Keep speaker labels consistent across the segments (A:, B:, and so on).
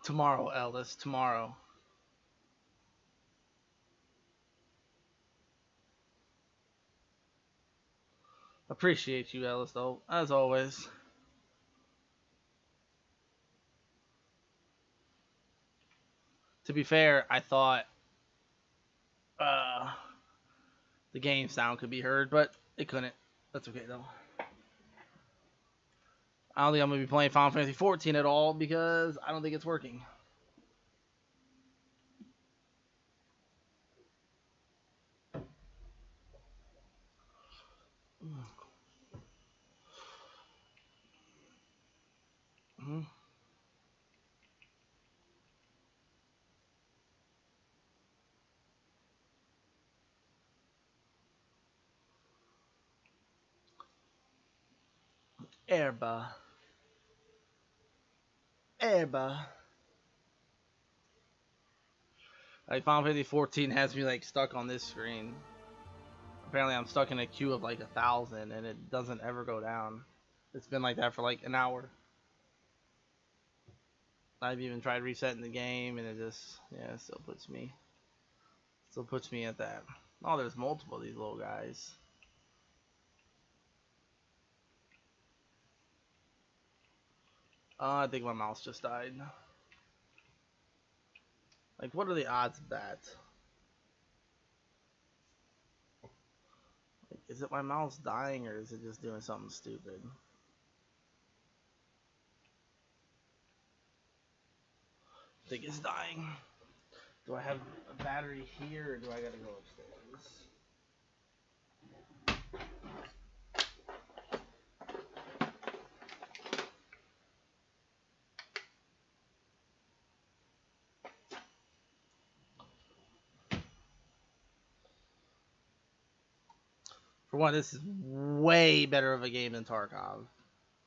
A: Tomorrow, Ellis. Tomorrow. Appreciate you, Ellis, though, as always. To be fair, I thought uh, the game sound could be heard, but it couldn't. That's okay, though. I don't think I'm going to be playing Final Fantasy 14 at all because I don't think it's working. Mm-hmm. Erba. Erba. Like, Final Fantasy 14 has me, like, stuck on this screen. Apparently, I'm stuck in a queue of, like, 1,000, and it doesn't ever go down. It's been like that for, like, an hour. I've even tried resetting the game, and it just, yeah, it still puts me at that. Oh, there's multiple of these little guys. I think my mouse just died. Like, what are the odds of that? Like, is it my mouse dying, or is it just doing something stupid? I think it's dying. Do I have a battery here, or do I gotta go upstairs? For one, this is way better of a game than Tarkov.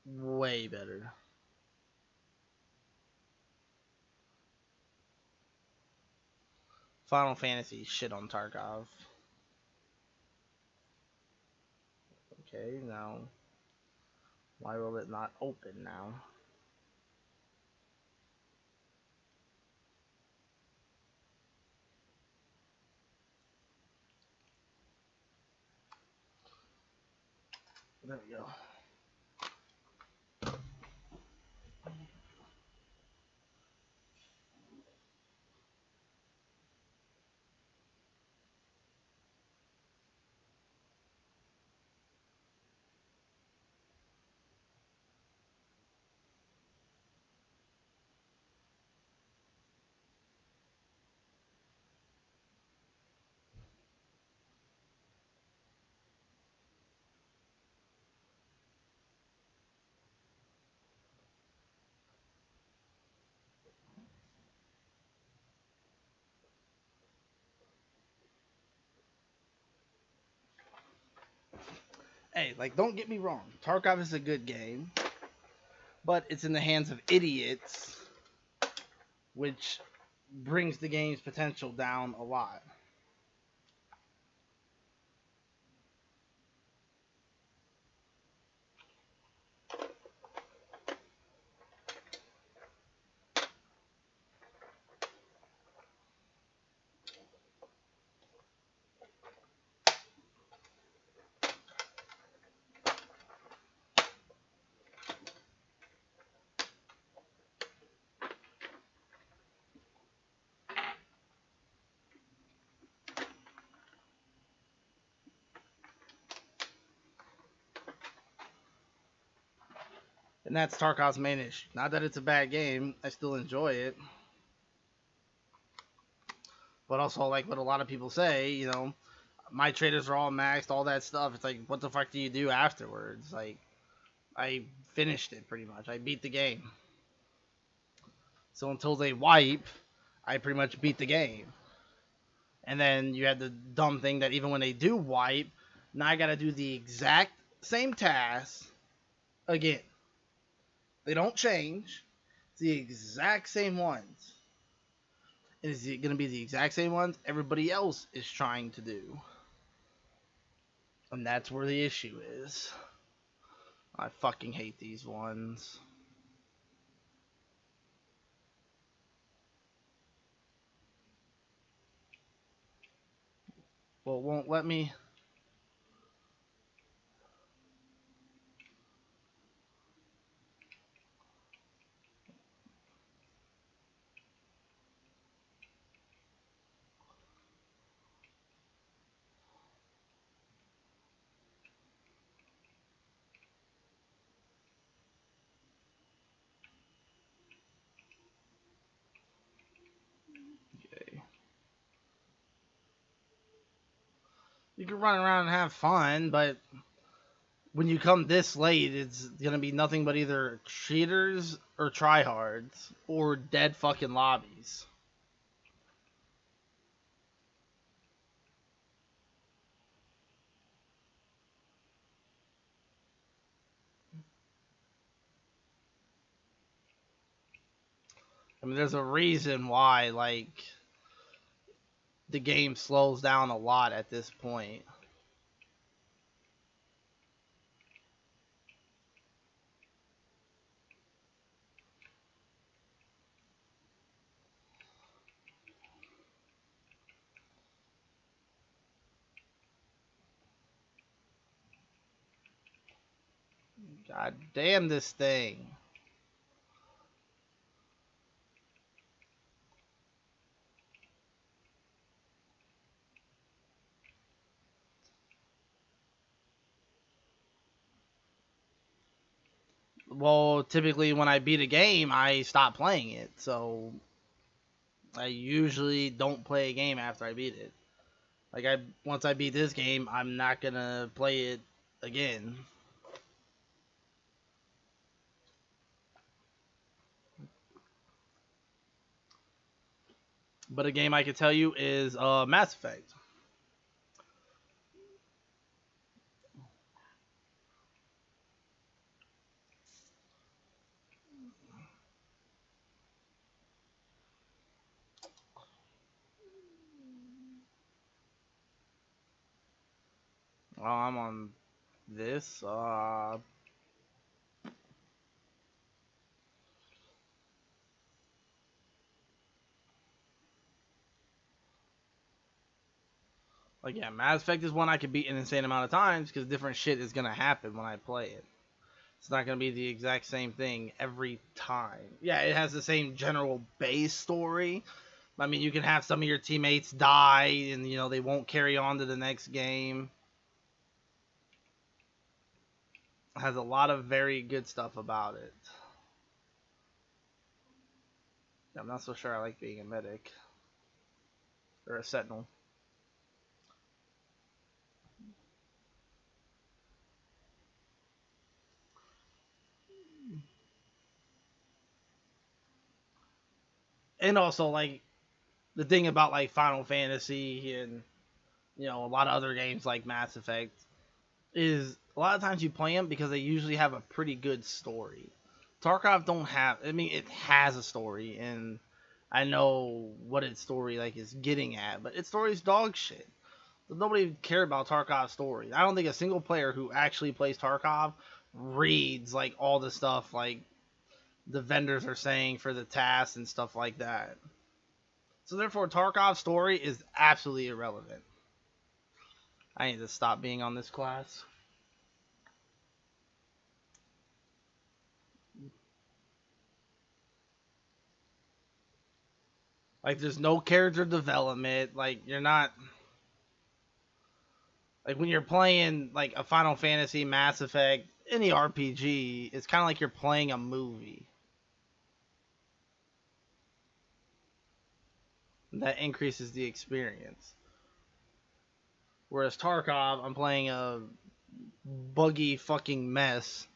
A: Way better. Final Fantasy shit on Tarkov. Okay, now why will it not open now? There we go. Hey, like, don't get me wrong. Tarkov is a good game, but it's in the hands of idiots, which brings the game's potential down a lot. And that's Tarkov's main issue. Not that it's a bad game, I still enjoy it. But also, like what a lot of people say, my traders are all maxed, all that stuff. It's like, what the fuck do you do afterwards? Like, I finished it pretty much. I beat the game. So until they wipe, I pretty much beat the game. And then you had the dumb thing that even when they do wipe, now I gotta do the exact same task again. They don't change. It's the exact same ones. And is it gonna be the exact same ones everybody else is trying to do? And that's where the issue is. I fucking hate these ones. Well, it won't let me. Okay. You can run around and have fun, but when you come this late, it's gonna be nothing but either cheaters or tryhards or dead fucking lobbies. I mean, there's a reason why, like, the game slows down a lot at this point. God damn this thing. Well, typically when I beat a game, I stop playing it. So I usually don't play a game after I beat it. Like once I beat this game, I'm not gonna play it again. But a game I can tell you is Mass Effect. I'm on this. Like, yeah, Mass Effect is one I could beat an insane amount of times because different shit is gonna happen when I play it. It's not gonna be the exact same thing every time. Yeah, it has the same general base story. I mean, you can have some of your teammates die and, they won't carry on to the next game. It has a lot of very good stuff about it. I'm not so sure I like being a medic or a sentinel. And also, like, the thing about, like, Final Fantasy and, a lot of other games like Mass Effect is a lot of times you play them because they usually have a pretty good story. Tarkov don't have. I mean, it has a story, and I know what its story like is getting at, but its story is dog shit. Nobody cared about Tarkov's story. I don't think a single player who actually plays Tarkov reads like all the stuff like the vendors are saying for the tasks and stuff like that. So therefore, Tarkov's story is absolutely irrelevant. I need to stop being on this class. Like, there's no character development. Like, you're not. Like, when you're playing, like, a Final Fantasy, Mass Effect, any RPG, it's kind of like you're playing a movie. That increases the experience. Whereas Tarkov, I'm playing a buggy fucking mess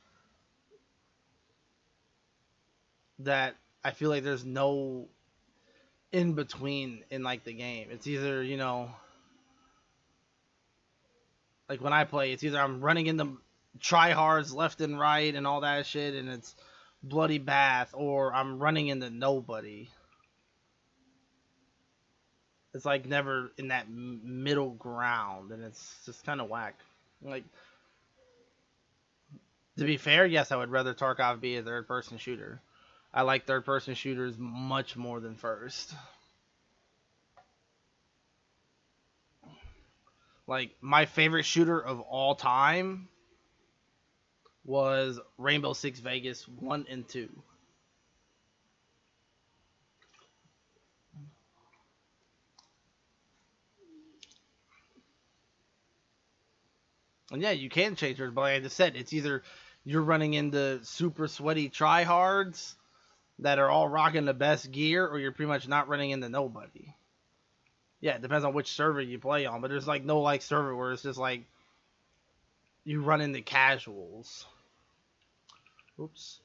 A: that I feel like there's no in between in, like, the game. It's either, like when I play, it's either I'm running into tryhards left and right and all that shit, and it's bloody bath, or I'm running into nobody. It's like never in that middle ground, and it's just kind of whack. Like, to be fair, yes, I would rather Tarkov be a third-person shooter. I like third-person shooters much more than first. Like, my favorite shooter of all time was Rainbow Six Vegas 1 and 2. And yeah, you can change yours, but like I just said, it's either you're running into super sweaty tryhards that are all rocking the best gear, or you're pretty much not running into nobody. Yeah, it depends on which server you play on, but there's like no like server where it's just like you run into casuals. Oops.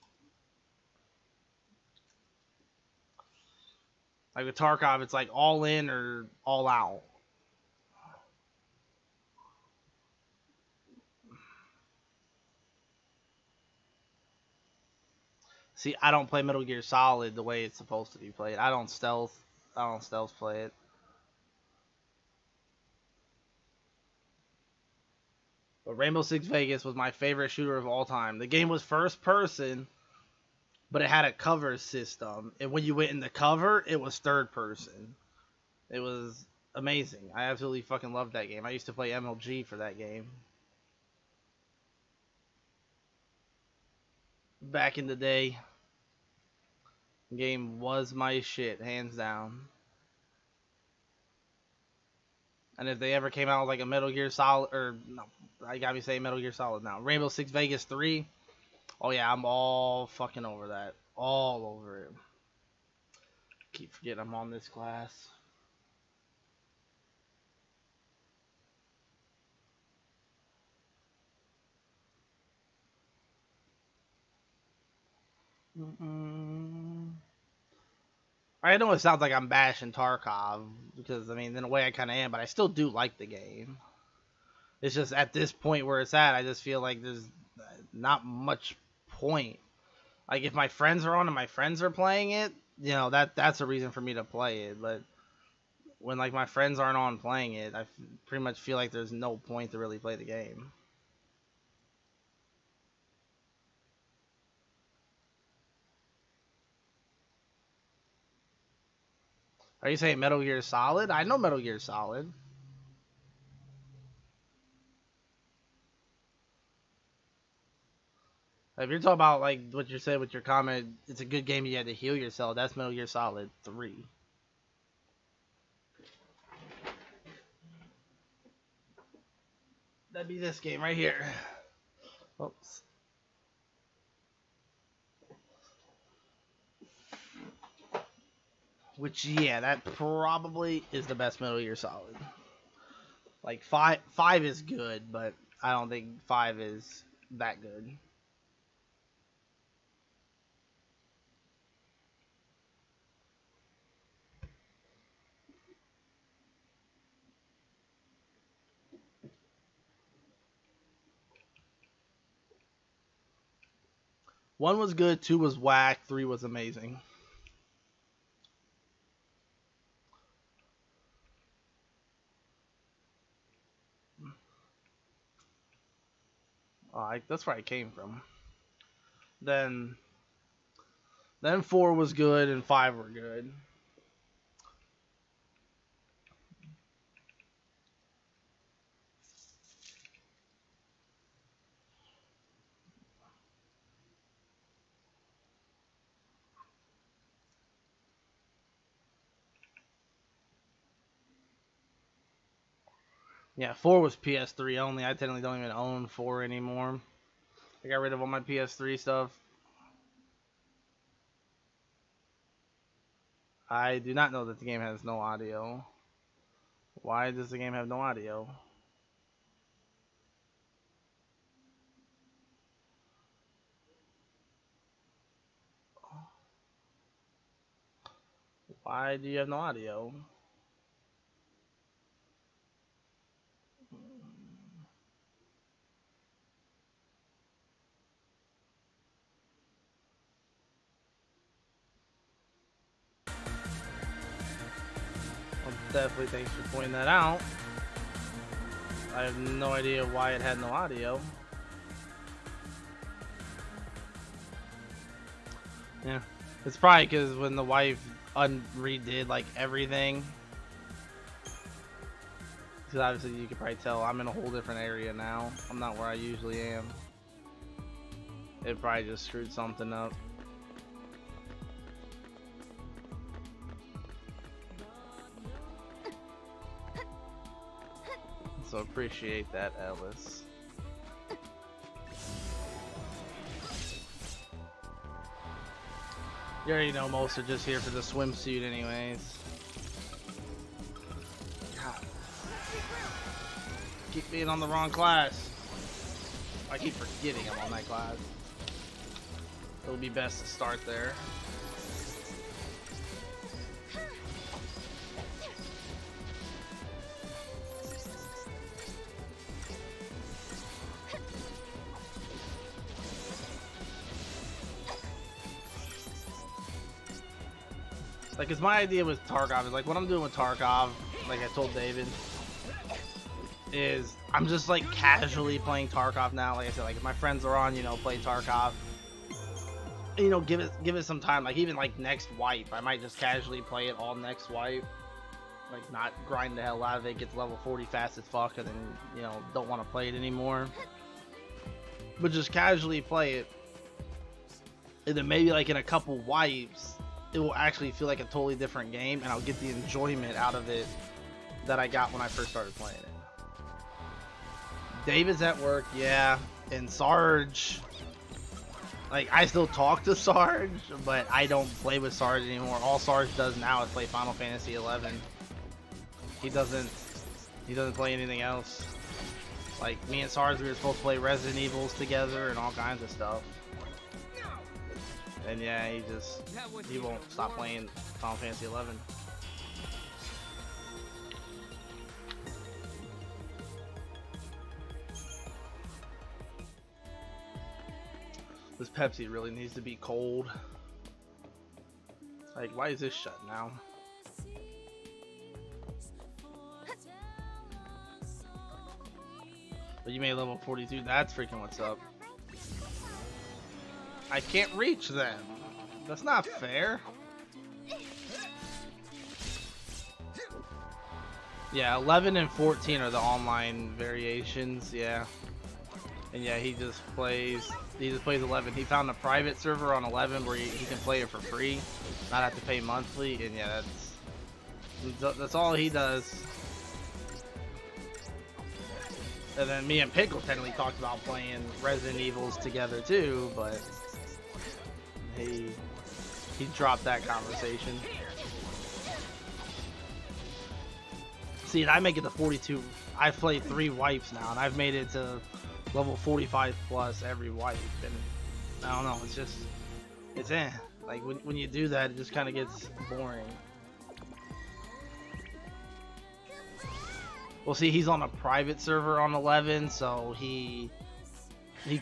A: Like with Tarkov, it's like all in or all out. See, I don't play Metal Gear Solid the way it's supposed to be played. I don't stealth play it. But Rainbow Six Vegas was my favorite shooter of all time. The game was first person, but it had a cover system. And when you went in the cover, it was third person. It was amazing. I absolutely fucking loved that game. I used to play MLG for that game. Back in the day, game was my shit, hands down. And if they ever came out with like a Metal Gear Solid, or no, I gotta be saying Metal Gear Solid now, Rainbow Six Vegas 3, oh yeah, I'm all fucking over that. All over it. Keep forgetting I'm on this class. I know it sounds like I'm bashing Tarkov, because, I mean, in a way I kind of am, but I still do like the game. It's just at this point where it's at, I just feel like there's not much point. Like, if my friends are on and my friends are playing it, you know, that's a reason for me to play it. But when, like, my friends aren't on playing it, I pretty much feel like there's no point to really play the game. Are you saying Metal Gear Solid? I know Metal Gear Solid. If you're talking about like what you said with your comment, it's a good game you had to heal yourself. That's Metal Gear Solid 3. That'd be this game right here. Oops. Which, yeah, that probably is the best Metal Gear Solid. Like, 5 is good, but I don't think 5 is that good. One was good, 2 was whack, 3 was amazing. That's where I came from. Then 4 was good and 5 were good. Yeah, 4 was PS3 only. I technically don't even own 4 anymore. I got rid of all my PS3 stuff. I do not know that the game has no audio. Why does the game have no audio? Why do you have no audio? Well, definitely thanks for pointing that out. I have no idea why it had no audio. Yeah, it's probably because when the wife redid like everything, Because obviously you can probably tell I'm in a whole different area now. I'm not where I usually am. It probably just screwed something up. So appreciate that, Ellis. You already know most are just here for the swimsuit anyways. God. Keep being on the wrong class. I keep forgetting I'm on that class. It'll be best to start there. Like, cause my idea with Tarkov is like what I'm doing with Tarkov, like I told David, is I'm just like casually playing Tarkov now. Like I said, like if my friends are on, you know, play Tarkov. You know, give it some time. Like even like next wipe, I might just casually play it all next wipe. Like not grind the hell out of it, get to level 40 fast as fuck, and then you know don't want to play it anymore. But just casually play it, and then maybe like in a couple wipes, it will actually feel like a totally different game, and I'll get the enjoyment out of it that I got when I first started playing it. David's at work, yeah, and Sarge. Like, I still talk to Sarge, but I don't play with Sarge anymore. All Sarge does now is play Final Fantasy 11. He doesn't play anything else. Like, me and Sarge, we were supposed to play Resident Evils together and all kinds of stuff. And yeah, he won't stop playing Final Fantasy 11. This Pepsi really needs to be cold. Like, why is this shut now? But you made level 42. That's freaking what's up. I can't reach them. That's not fair. Yeah, 11 and 14 are the online variations. Yeah. And yeah, he just plays 11. He found a private server on 11 where he can play it for free, not have to pay monthly. And yeah, that's all he does. And then me and Pickle technically talked about playing Resident Evils together too, but he dropped that conversation. See, and I make it to 42. I've played 3 wipes now, and I've made it to level 45 plus every wipe, and I don't know, it's like when you do that, it just kind of gets boring. Well, see, he's on a private server on 11, so he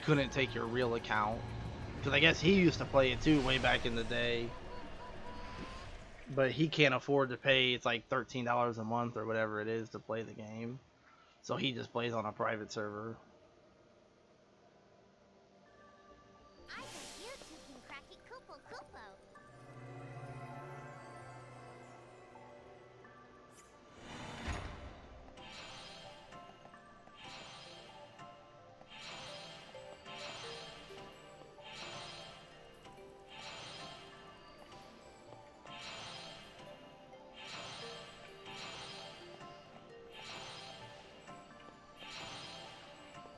A: couldn't take your real account, because I guess he used to play it too way back in the day, but he can't afford to pay. It's like $13 a month or whatever it is to play the game, so he just plays on a private server.